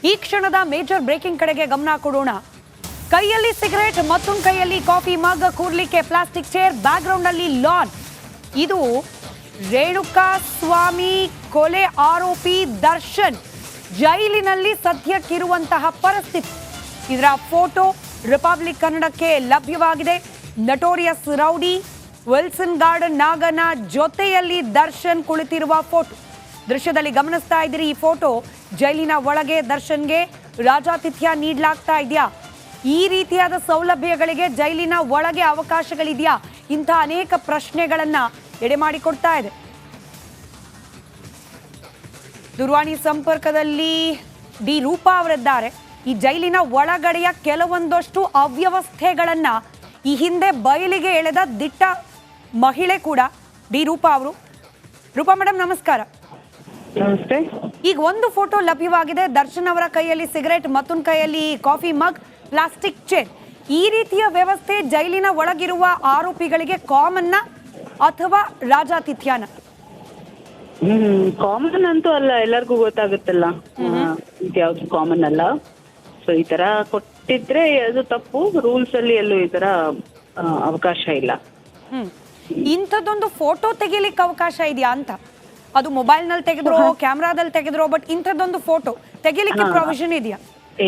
ಈ ಕ್ಷಣದ major breaking ಕಡೆಗೆ ಗಮನ ಕೊಡೋಣ. ಕೈಯಲ್ಲಿ ಸಿಗರೇಟ್, ಮತ್ತೊಂದು ಕೈಯಲ್ಲಿ ಕಾಫಿ ಮಗ್, ಕೂರ್ಲಿಕ್ಕೆ ಪ್ಲಾಸ್ಟಿಕ್ ಚೇರ್, ಬ್ಯಾಕ್ ಗ್ರೌಂಡ್ ನಲ್ಲಿ ಲಾನ್. ಇದು ರೇಣುಕಾ ಸ್ವಾಮಿ ಕೊಲೆ ಆರೋಪಿ ದರ್ಶನ್ ಜೈಲಿನಲ್ಲಿ ಸದ್ಯಕ್ಕಿರುವಂತಹ ಪರಿಸ್ಥಿತಿ. ಇದರ ಫೋಟೋ ರಿಪಬ್ಲಿಕ್ ಕನ್ನಡಕ್ಕೆ ಲಭ್ಯವಾಗಿದೆ. ನಟೋರಿಯಸ್ ರೌಡಿ ವಿಲ್ಸನ್ ಗಾರ್ಡನ್ ನಾಗನ ಜೊತೆಯಲ್ಲಿ ದರ್ಶನ್ ಕುಳಿತಿರುವ ಫೋಟೋ ದೃಶ್ಯದಲ್ಲಿ ಗಮನಿಸ್ತಾ ಇದ್ದೀರಿ. ಈ ಫೋಟೋ ಜೈಲಿನ ಒಳಗೆ ದರ್ಶನ್ಗೆ ರಾಜಾತಿಥ್ಯ ನೀಡಲಾಗ್ತಾ ಇದೆಯಾ? ಈ ರೀತಿಯಾದ ಸೌಲಭ್ಯಗಳಿಗೆ ಜೈಲಿನ ಒಳಗೆ ಅವಕಾಶಗಳಿದೆಯಾ? ಇಂಥ ಅನೇಕ ಪ್ರಶ್ನೆಗಳನ್ನ ಎಡೆ ಮಾಡಿಕೊಡ್ತಾ ಇದೆ. ದೂರವಾಣಿ ಸಂಪರ್ಕದಲ್ಲಿ ಡಿ ರೂಪಾ ಅವರಿದ್ದಾರೆ. ಈ ಜೈಲಿನ ಒಳಗಡೆಯ ಕೆಲವೊಂದಷ್ಟು ಅವ್ಯವಸ್ಥೆಗಳನ್ನ ಈ ಹಿಂದೆ ಬಯಲಿಗೆ ಎಳೆದ ದಿಟ್ಟ ಮಹಿಳೆ ಕೂಡ ಡಿ ರೂಪಾ ಅವರು. ರೂಪಾ ಮೇಡಮ್ ನಮಸ್ಕಾರ. ನಮಸ್ತೆ. ಈಗ ಒಂದು ಫೋಟೋ ಲಭ್ಯವಾಗಿದೆ. ದರ್ಶನ್ ಅವರ ಕೈಯಲ್ಲಿ ಸಿಗರೇಟ್, ಮತ್ತೊಂದು ಕೈಯಲ್ಲಿ ಕಾಫಿ ಮಗ್, ಪ್ಲಾಸ್ಟಿಕ್ ಚೇರ್. ಈ ರೀತಿಯ ವ್ಯವಸ್ಥೆ ಜೈಲಿನ ಒಳಗಿರುವ ಆರೋಪಿಗಳಿಗೆ ಕಾಮನ್ನ ಅಥವಾ ರಾಜಾತಿಥ್ಯನ? ಕಾಮನ್ ಅಂತೂ ಅಲ್ಲ, ಎಲ್ಲರಿಗೂ ಗೊತ್ತಾಗುತ್ತಲ್ಲ, ಯಾವ್ದು ಕಾಮನ್ ಅಲ್ಲ. ಸೊ ಈ ತರ ಕೊಟ್ಟಿದ್ರೆ ಅದು ತಪ್ಪು. ರೂಲ್ಸ್ ಅಲ್ಲಿ ಎಲ್ಲೂ ಈ ತರ ಅವಕಾಶ ಇಲ್ಲ. ಇಂಥದ್ದೊಂದು ಫೋಟೋ ತೆಗಿಲಿಕ್ಕೆ ಅವಕಾಶ ಇದೆಯಾ ಅಂತ? ಅದು ಮೊಬೈಲ್ ನಲ್ಲಿ ತೆಗೆದ್ರೋ, ಕ್ಯಾಮ್ರಾದಲ್ಲಿ ತೆಗೆದ್ರೋ, ಬಟ್ ಇಂಥದ್ದೊಂದು ಫೋಟೋ ತೆಗಿಲಿಕ್ಕೆ ಪ್ರೊವಿಷನ್ ಇದೆಯಾ?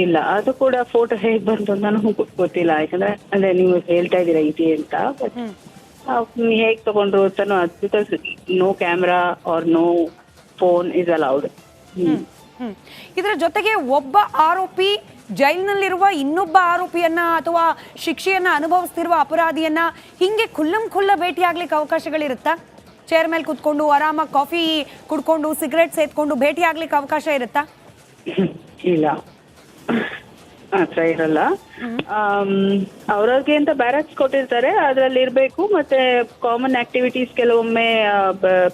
ಇಲ್ಲ, ಅದು ಕೂಡ ಫೋಟೋ ಹೇಗ್ ಬಂತು ಅಂತ ನನಗೂ ಗೊತ್ತಿಲ್ಲ. ಯಾಕಂದ್ರೆ ಅಂದ್ರೆ ನೀವು ಹೇಳ್ತಾ ಇದೀರಾ ಇದೆ ಅಂತ, ಬಟ್ ಹೇಗ್ ತಗೊಂಡ್ರು ಅಂತಾನು because no camera or no phone is allowed. ಇದರ ಜೊತೆಗೆ ಒಬ್ಬ ಆರೋಪಿ ಜೈಲಿನಲ್ಲಿರುವ ಇನ್ನೊಬ್ಬ ಆರೋಪಿಯನ್ನ ಅಥವಾ ಶಿಕ್ಷೆಯನ್ನ ಅನುಭವಿಸ್ತಿರುವ ಅಪರಾಧಿಯನ್ನ ಹಿಂಗೆ ಖುಲ್ಲ ಭೇಟಿ ಆಗ್ಲಿಕ್ಕೆ ಅವಕಾಶಗಳಿರುತ್ತಾ? ಚೇರ್ ಮೇಲೆ ಕುತ್ಕೊಂಡು ಆರಾಮಾಗಿ ಕಾಫಿ ಕುಡ್ಕೊಂಡು ಸಿಗರೇಟ್ ಸೇದ್ಕೊಂಡು ಭೇಟಿ ಆಗ್ಲಿಕ್ಕೆ ಅವಕಾಶ ಇರುತ್ತಾ? ಇಲ್ಲ, ಆತರ ಇರಲ್ಲ. ಅವ್ರವ್ರಿಗೆ ಅಂತ ಬ್ಯಾರಕ್ಸ್ ಕೊಟ್ಟಿರ್ತಾರೆ, ಅದ್ರಲ್ಲಿ ಇರ್ಬೇಕು. ಮತ್ತೆ ಕಾಮನ್ ಆಕ್ಟಿವಿಟೀಸ್ ಕೆಲವೊಮ್ಮೆ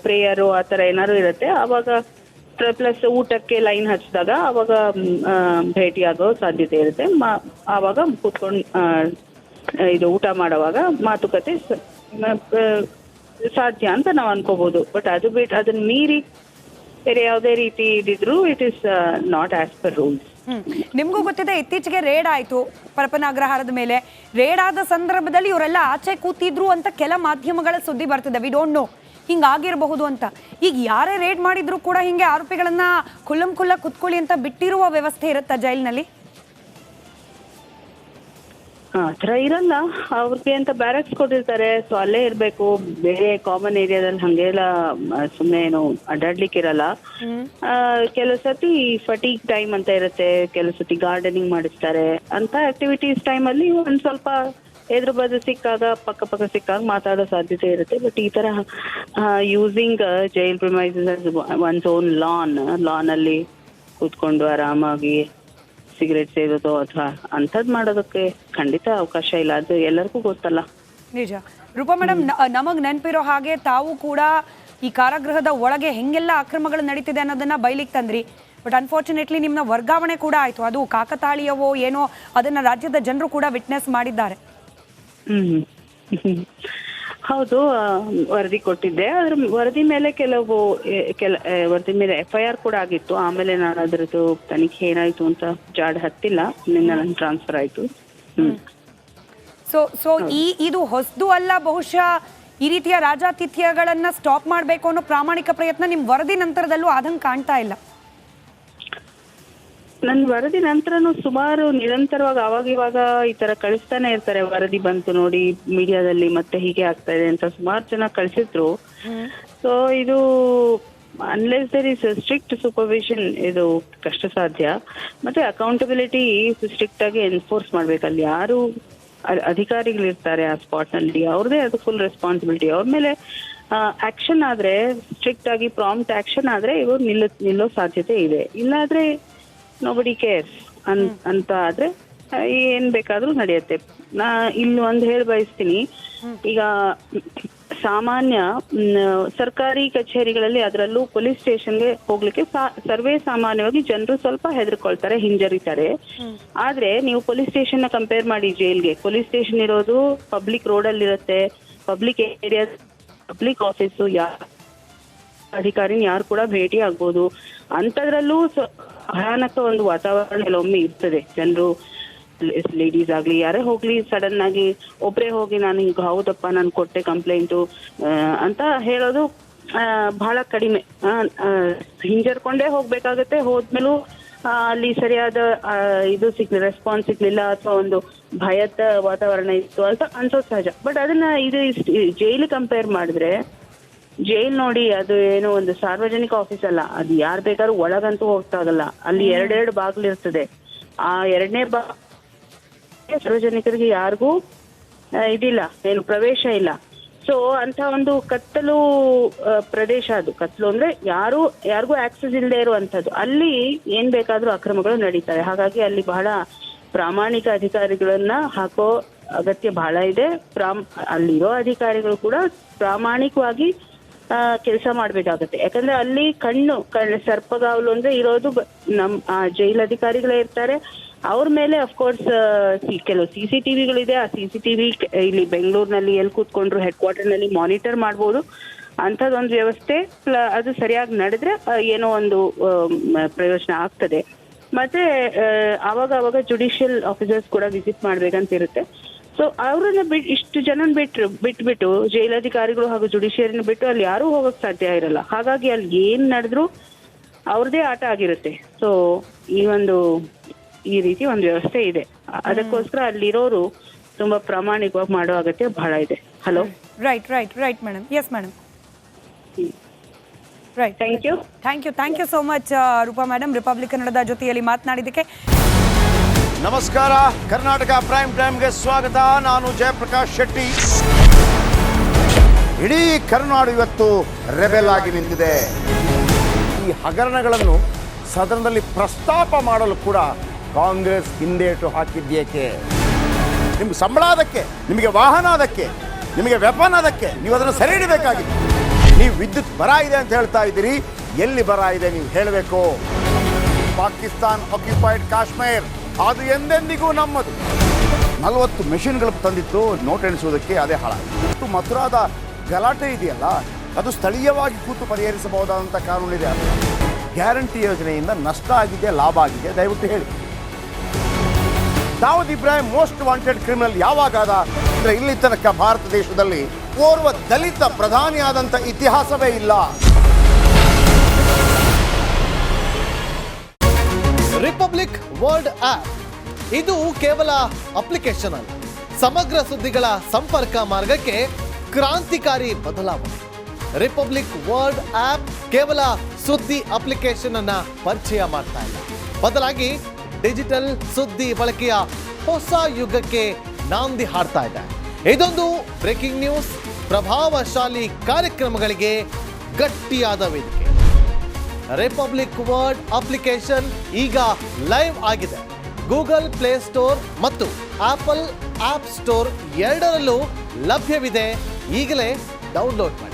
ಪ್ರೇಯರು ಆತರ ಏನಾದ್ರು ಇರುತ್ತೆ. ಅವಾಗ ಪ್ಲಸ್ ಊಟಕ್ಕೆ ಲೈನ್ ಹಚ್ಚಿದಾಗ ಅವಾಗ ಭೇಟಿ ಆಗೋ ಸಾಧ್ಯತೆ ಇರುತ್ತೆ. ಆವಾಗ ಕೂತ್ಕೊಂಡು ಇದು ಊಟ ಮಾಡುವಾಗ ಮಾತುಕತೆ ಸಾಧ್ಯ ಅಂತ ನಾವು ಅನ್ಕೋಬಹುದು. ಬಟ್ ಅದು ಬಿಟ್ಟು ಅದನ್ನ ಮೀರಿ ಬೇರೆ ಯಾವುದೇ ರೀತಿ ಇದಿದ್ರು it is not as per rules. ನಿಮ್ಗೂ ಗೊತ್ತಿದೆ, ಇತ್ತೀಚೆಗೆ ರೇಡ್ ಆಯ್ತು ಪರಪ್ಪನ ಅಗ್ರಹಾರದ ಮೇಲೆ. ರೇಡ್ ಆದ ಸಂದರ್ಭದಲ್ಲಿ ಇವರೆಲ್ಲ ಆಚೆ ಕೂತಿದ್ರು ಅಂತ ಕೆಲ ಮಾಧ್ಯಮಗಳ ಸುದ್ದಿ ಬರ್ತಿದೆ. ವಿ ಡೋಂಟ್ ನೋ ಹಿಂಗಾಗಿರಬಹುದು ಅಂತ. ಈಗ ಯಾರೇ ರೇಡ್ ಮಾಡಿದ್ರು ಕೂಡ ಹಿಂಗೆ ಆರೋಪಿಗಳನ್ನ ಖುಲ್ಲ ಕುತ್ಕೊಳ್ಳಿ ಅಂತ ಬಿಟ್ಟಿರುವ ವ್ಯವಸ್ಥೆ ಇರುತ್ತಾ ಜೈಲಿನಲ್ಲಿ? ಆತರ ಇರಲ್ಲ. ಅವ್ರಿಗೆ ಅಂತ ಬ್ಯಾರಕ್ಸ್ ಕೊಟ್ಟಿರ್ತಾರೆ, ಸೊ ಅಲ್ಲೇ ಇರ್ಬೇಕು. ಬೇರೆ ಕಾಮನ್ ಏರಿಯಾದಲ್ಲಿ ಹಂಗೆಲ್ಲ ಸುಮ್ಮನೆ ಏನು ಅಡ್ಡಾಡ್ಲಿಕ್ಕೆ ಇರಲ್ಲ. ಕೆಲವು ಸತಿ ಫಟೀಗ್ ಟೈಮ್ ಅಂತ ಇರುತ್ತೆ, ಕೆಲವು ಸತಿ ಗಾರ್ಡನಿಂಗ್ ಮಾಡಿಸ್ತಾರೆ. ಅಂತ ಆಕ್ಟಿವಿಟೀಸ್ ಟೈಮ್ ಅಲ್ಲಿ ಒಂದ್ ಸ್ವಲ್ಪ ಎದುರು ಬದು ಸಿಕ್ಕಾಗ ಪಕ್ಕ ಸಿಕ್ಕಾಗ ಮಾತಾಡೋ ಸಾಧ್ಯತೆ ಇರುತ್ತೆ. ಬಟ್ ಈ ತರ using jail premises once on lawn ಅಲ್ಲಿ ಕೂತ್ಕೊಂಡು ಆರಾಮಾಗಿ ಸಿಗರೇಟ್ ಸೇದೋದು ಅಥವಾ ಅಂಥದ್ದು ಮಾಡೋದಕ್ಕೆ ಖಂಡಿತ ಅವಕಾಶ ಇಲ್ಲ. ಅದು ಎಲ್ಲರಿಗೂ ಗೊತ್ತಲ್ಲ. ನಿಜ. ರೂಪಾ ಮೇಡಮ್, ನಮಗ್ ನೆನಪಿರೋ ಹಾಗೆ ತಾವು ಕೂಡ ಈ ಕಾರಾಗೃಹದ ಒಳಗೆ ಹೆಂಗೆಲ್ಲ ಅಕ್ರಮಗಳು ನಡೀತಿದೆ ಅನ್ನೋದನ್ನ ಬಯಲಿಗೆ ತಂದ್ರಿ. ಬಟ್ ಅನ್ಫಾರ್ಚುನೇಟ್ಲಿ ನಿಮ್ನ ವರ್ಗಾವಣೆ ಕೂಡ ಆಯ್ತು. ಅದು ಕಾಕತಾಳೀಯವೋ ಏನೋ, ಅದನ್ನ ರಾಜ್ಯದ ಜನರು ಕೂಡ ವಿಟ್ನೆಸ್ ಮಾಡಿದ್ದಾರೆ. ಹೌದು, ವರದಿ ಕೊಟ್ಟಿದ್ದೆ. ಅದ್ರ ವರದಿ ಮೇಲೆ ವರದಿ ಮೇಲೆ FIR ಕೂಡ ಆಗಿತ್ತು. ಆಮೇಲೆ ನಾನು ಅದ್ರದ್ದು ತನಿಖೆ ಏನಾಯ್ತು ಅಂತ ಜಾಡ್ ಹತ್ತಿಲ್ಲ. ನಿನ್ನ ನನ್ನ ಟ್ರಾನ್ಸ್ಫರ್ ಆಯ್ತು. ಸೊ ಇದು ಹೊಸದು ಅಲ್ಲ. ಬಹುಶಃ ಈ ರೀತಿಯ ರಾಜಾತಿಥ್ಯಗಳನ್ನ ಸ್ಟಾಪ್ ಮಾಡಬೇಕು ಅನ್ನೋ ಪ್ರಾಮಾಣಿಕ ಪ್ರಯತ್ನ ನಿಮ್ ವರದಿ ನಂತರದಲ್ಲೂ ಆದಂಗೆ ಕಾಣ್ತಾ ಇಲ್ಲ. ನನ್ನ ವರದಿ ನಂತರನು ಸುಮಾರು ನಿರಂತರವಾಗಿ ಅವಾಗ ಇವಾಗ ಈ ತರ ಕಳಿಸ್ತಾನೆ ಇರ್ತಾರೆ. ವರದಿ ಬಂತು ನೋಡಿ ಮೀಡಿಯಾದಲ್ಲಿ, ಮತ್ತೆ ಹೀಗೆ ಆಗ್ತಾ ಇದೆ ಅಂತ ಸುಮಾರು ಜನ ಕಳಿಸಿದ್ರು. ಸೊ ಇದು unless there is strict supervision ಇದು ಕಷ್ಟ ಸಾಧ್ಯ. ಮತ್ತೆ ಅಕೌಂಟಬಿಲಿಟಿ ಸ್ಟ್ರಿಕ್ಟ್ ಆಗಿ ಎನ್ಫೋರ್ಸ್ ಮಾಡ್ಬೇಕಲ್ಲಿ. ಯಾರು ಅಧಿಕಾರಿಗಳಿರ್ತಾರೆ ಆ ಸ್ಪಾಟ್ ನಲ್ಲಿ, ಅವ್ರದೇ ಅದು ಫುಲ್ ರೆಸ್ಪಾನ್ಸಿಬಿಲಿಟಿ. ಅವ್ರ ಮೇಲೆ ಆಕ್ಷನ್ ಆದ್ರೆ, ಸ್ಟ್ರಿಕ್ಟ್ ಆಗಿ ಪ್ರಾಂಪ್ಟ್ ಆಕ್ಷನ್ ಆದ್ರೆ ಇವರು ನಿಲ್ಲೋ ಸಾಧ್ಯತೆ ಇದೆ. ಇಲ್ಲಾದ್ರೆ ನೋಬಡಿ ಕೇರ್ಸ್ ಅಂತ ಆದ್ರೆ ಏನ್ ಬೇಕಾದ್ರೂ ನಡೆಯುತ್ತೆ. ನಾ ಇಲ್ಲಿ ಒಂದು ಹೇಳಿ ಬಯಸ್ತೀನಿ. ಈಗ ಸಾಮಾನ್ಯ ಸರ್ಕಾರಿ ಕಚೇರಿಗಳಲ್ಲಿ, ಅದರಲ್ಲೂ ಪೊಲೀಸ್ ಸ್ಟೇಷನ್ಗೆ ಹೋಗ್ಲಿಕ್ಕೆ ಸರ್ವೇ ಸಾಮಾನ್ಯವಾಗಿ ಜನರು ಸ್ವಲ್ಪ ಹೆದರ್ಕೊಳ್ತಾರೆ, ಹಿಂಜರಿತಾರೆ. ಆದ್ರೆ ನೀವು ಪೊಲೀಸ್ ಸ್ಟೇಷನ್ ನ ಕಂಪೇರ್ ಮಾಡಿ ಜೈಲ್ಗೆ. ಪೊಲೀಸ್ ಸ್ಟೇಷನ್ ಇರೋದು ಪಬ್ಲಿಕ್ ರೋಡ್ ಅಲ್ಲಿ ಇರುತ್ತೆ, ಪಬ್ಲಿಕ್ ಏರಿಯಾ, ಪಬ್ಲಿಕ್ ಆಫೀಸು, ಅಧಿಕಾರಿನ ಯಾರು ಕೂಡ ಭೇಟಿ ಆಗ್ಬೋದು. ಅಂಥದ್ರಲ್ಲೂ ಭಯಾನಕ ಒಂದು ವಾತಾವರಣ ಕೆಲವೊಮ್ಮೆ ಇರ್ತದೆ. ಜನರು ಲೇಡೀಸ್ ಆಗ್ಲಿ ಯಾರೇ ಹೋಗ್ಲಿ ಸಡನ್ ಆಗಿ ಒಬ್ರೇ ಹೋಗಿ ನಾನು ಈಗ ಹೌದಪ್ಪ ನಾನು ಕೊಟ್ಟೆ ಕಂಪ್ಲೇಂಟು ಅಂತ ಹೇಳೋದು ಬಹಳ ಕಡಿಮೆ. ಹಿಂಜರ್ಕೊಂಡೇ ಹೋಗ್ಬೇಕಾಗತ್ತೆ. ಹೋದ್ಮೇಲೂ ಅಲ್ಲಿ ಸರಿಯಾದ ಇದು ರೆಸ್ಪಾನ್ಸ್ ಸಿಗ್ಲಿಲ್ಲ ಅಥವಾ ಒಂದು ಭಯದ ವಾತಾವರಣ ಇತ್ತು ಅಂತ ಅನ್ಸೋದು ಸಹಜ. ಬಟ್ ಅದನ್ನ ಇದು ಜೈಲು ಕಂಪೇರ್ ಮಾಡಿದ್ರೆ, ಜೈಲ್ ನೋಡಿ ಅದು ಏನೋ ಒಂದು ಸಾರ್ವಜನಿಕ ಆಫೀಸ್ ಅಲ್ಲ, ಅದು ಯಾರು ಬೇಕಾದ್ರೂ ಒಳಗಂತೂ ಹೋಗ್ತಾಗಲ್ಲ. ಅಲ್ಲಿ ಎರಡೆರಡು ಬಾಗಿಲು ಇರ್ತದೆ. ಆ ಎರಡನೇ ಸಾರ್ವಜನಿಕರಿಗೆ ಯಾರಿಗೂ ಇದಿಲ್ಲ, ಏನು ಪ್ರವೇಶ ಇಲ್ಲ. ಸೊ ಅಂತ ಒಂದು ಕತ್ತಲು ಪ್ರದೇಶ ಅದು. ಕತ್ತಲು ಅಂದ್ರೆ ಯಾರಿಗೂ ಆಕ್ಸೆಸ್ ಇಲ್ಲದೆ ಇರುವಂತದ್ದು. ಅಲ್ಲಿ ಏನ್ ಬೇಕಾದ್ರೂ ಅಕ್ರಮಗಳು ನಡೀತವೆ. ಹಾಗಾಗಿ ಅಲ್ಲಿ ಬಹಳ ಪ್ರಾಮಾಣಿಕ ಅಧಿಕಾರಿಗಳನ್ನ ಹಾಕೋ ಅಗತ್ಯ ಬಹಳ ಇದೆ. ಅಲ್ಲಿರೋ ಅಧಿಕಾರಿಗಳು ಕೂಡ ಪ್ರಾಮಾಣಿಕವಾಗಿ ಕೆಲಸ ಮಾಡ್ಬೇಕಾಗತ್ತೆ. ಯಾಕಂದ್ರೆ ಅಲ್ಲಿ ಕಣ್ಣು ಸರ್ಪಗಾವಲು ಅಂದ್ರೆ ಇರೋದು ಜೈಲ್ ಅಧಿಕಾರಿಗಳೇ ಇರ್ತಾರೆ. ಅವ್ರ ಮೇಲೆ ಅಫ್ಕೋರ್ಸ್ ಕೆಲವು CCTVಗಳಿದೆ. ಆ CCTV ಇಲ್ಲಿ ಬೆಂಗಳೂರಿನಲ್ಲಿ ಎಲ್ಲಿ ಕೂತ್ಕೊಂಡ್ರು ಹೆಡ್ ಕ್ವಾರ್ಟರ್ ನಲ್ಲಿ ಮಾನಿಟರ್ ಮಾಡ್ಬೋದು. ಅಂಥದ್ದೊಂದು ವ್ಯವಸ್ಥೆ ಅದು ಸರಿಯಾಗಿ ನಡೆದ್ರೆ ಏನೋ ಒಂದು ಪ್ರಯೋಜನ ಆಗ್ತದೆ. ಮತ್ತೆ ಅವಾಗ ಜುಡಿಷಿಯಲ್ ಆಫೀಸರ್ಸ್ ಕೂಡ ವಿಸಿಟ್ ಮಾಡ್ಬೇಕಂತ ಇರುತ್ತೆ. ಸೊ ಅವ್ರನ್ನ ಇಷ್ಟು ಜನ ಬಿಟ್ಬಿಟ್ಟು ಜೈಲಧಿಕಾರಿಗಳು ಹಾಗೂ ಜುಡಿಷಿಯರಿನ ಬಿಟ್ಟು ಅಲ್ಲಿ ಯಾರೂ ಹೋಗಕ್ ಸಾಧ್ಯ ಇರಲ್ಲ. ಹಾಗಾಗಿ ಅಲ್ಲಿ ಏನ್ ನಡೆದ್ರು ಅವ್ರದೇ ಆಟ ಆಗಿರುತ್ತೆ. ಸೊ ಈ ರೀತಿ ಒಂದು ವ್ಯವಸ್ಥೆ ಇದೆ. ಅದಕ್ಕೋಸ್ಕರ ಅಲ್ಲಿರೋರು ತುಂಬಾ ಪ್ರಾಮಾಣಿಕವಾಗಿ ಮಾಡೋ ಅಗತ್ಯ ಬಹಳ ಇದೆ. Hello. Right madam. Yes madam. Right. Thank you so much Roopa madam, Republic ಕನ್ನಡದ ಜೊತೆಯಲ್ಲಿ ಮಾತನಾಡಿದ್ದಕ್ಕೆ. ನಮಸ್ಕಾರ. ಕರ್ನಾಟಕ ಪ್ರೈಮ್ ಟೈಮ್ಗೆ ಸ್ವಾಗತ. ನಾನು ಜಯಪ್ರಕಾಶ್ ಶೆಟ್ಟಿ. ಇಡೀ ಕರ್ನಾಡು ಇವತ್ತು ರೆಬೆಲ್ ಆಗಿ ನಿಂತಿದೆ. ಈ ಹಗರಣಗಳನ್ನು ಸದನದಲ್ಲಿ ಪ್ರಸ್ತಾಪ ಮಾಡಲು ಕೂಡ ಕಾಂಗ್ರೆಸ್ ಹಿಂದೇಟು ಹಾಕಿದ್ದೇಕೆ? ನಿಮ್ಗೆ ಸಂಬಳ ಅದಕ್ಕೆ, ನಿಮಗೆ ವಾಹನ ಅದಕ್ಕೆ, ನಿಮಗೆ ವೆಪನ್ ಅದಕ್ಕೆ. ನೀವು ಅದನ್ನು ಸೆರೆ ಹಿಡಿಬೇಕಾಗಿತ್ತು. ನೀವು ವಿದ್ಯುತ್ ಬರ ಇದೆ ಅಂತ ಹೇಳ್ತಾ ಇದ್ದೀರಿ. ಎಲ್ಲಿ ಬರ ಇದೆ ನೀವು ಹೇಳಬೇಕು. ಪಾಕಿಸ್ತಾನ್ ಆಕ್ಯುಪೈಡ್ ಕಾಶ್ಮೀರ್ ಅದು ಎಂದೆಂದಿಗೂ ನಮ್ಮದು. 40 ಮೆಷಿನ್ಗಳು ತಂದಿತ್ತು ನೋಟ್ ಎಣಿಸುವುದಕ್ಕೆ, ಅದೇ ಹಾಳಾಯಿತು. ಮಥುರಾದ ಗಲಾಟೆ ಇದೆಯಲ್ಲ, ಅದು ಸ್ಥಳೀಯವಾಗಿ ಕೂತು ಪರಿಹರಿಸಬಹುದಾದಂಥ ಕಾನೂನಿದೆ. ಗ್ಯಾರಂಟಿ ಯೋಜನೆಯಿಂದ ನಷ್ಟ ಆಗಿದೆ, ಲಾಭ ಆಗಿದೆ, ದಯವಿಟ್ಟು ಹೇಳಿ. Dawood Ibrahim most wanted criminal ಯಾವಾಗಾದ ಅಂದರೆ ಇಲ್ಲಿ ತನಕ ಭಾರತ ದೇಶದಲ್ಲಿ ಓರ್ವ ದಲಿತ ಪ್ರಧಾನಿಯಾದಂಥ ಇತಿಹಾಸವೇ ಇಲ್ಲ. ರಿಪಬ್ಲಿಕ್ ವರ್ಲ್ಡ್ ಆಪ್ ಇದು ಕೇವಲ ಅಪ್ಲಿಕೇಶನ್ ಅಲ್ಲ, ಸಮಗ್ರ ಸುದ್ದಿಗಳ ಸಂಪರ್ಕ ಮಾರ್ಗಕ್ಕೆ ಕ್ರಾಂತಿಕಾರಿ ಬದಲಾವಣೆ. ರಿಪಬ್ಲಿಕ್ ವರ್ಲ್ಡ್ ಆಪ್ ಕೇವಲ ಸುದ್ದಿ ಅಪ್ಲಿಕೇಶನ್ ಅನ್ನ ಪರಿಚಯ ಮಾಡ್ತಾ ಇಲ್ಲ, ಬದಲಾಗಿ ಡಿಜಿಟಲ್ ಸುದ್ದಿ ಬಳಕೆಯ ಹೊಸ ಯುಗಕ್ಕೆ ನಾಂದಿ ಹಾಡ್ತಾ ಇದೆ. ಇದೊಂದು ಬ್ರೇಕಿಂಗ್ ನ್ಯೂಸ್, ಪ್ರಭಾವಶಾಲಿ ಕಾರ್ಯಕ್ರಮಗಳಿಗೆ ಗಟ್ಟಿಯಾದ ವೇದಿಕೆ. ರಿಪಬ್ಲಿಕ್ ವರ್ಲ್ಡ್ ಅಪ್ಲಿಕೇಶನ್ ಈಗ ಲೈವ್ ಆಗಿದೆ. ಗೂಗಲ್ ಪ್ಲೇ ಸ್ಟೋರ್ ಮತ್ತು ಆಪಲ್ ಆಪ್ ಸ್ಟೋರ್ ಎರಡರಲ್ಲೂ ಲಭ್ಯವಿದೆ. ಈಗಲೇ ಡೌನ್ಲೋಡ್ ಮಾಡಿ.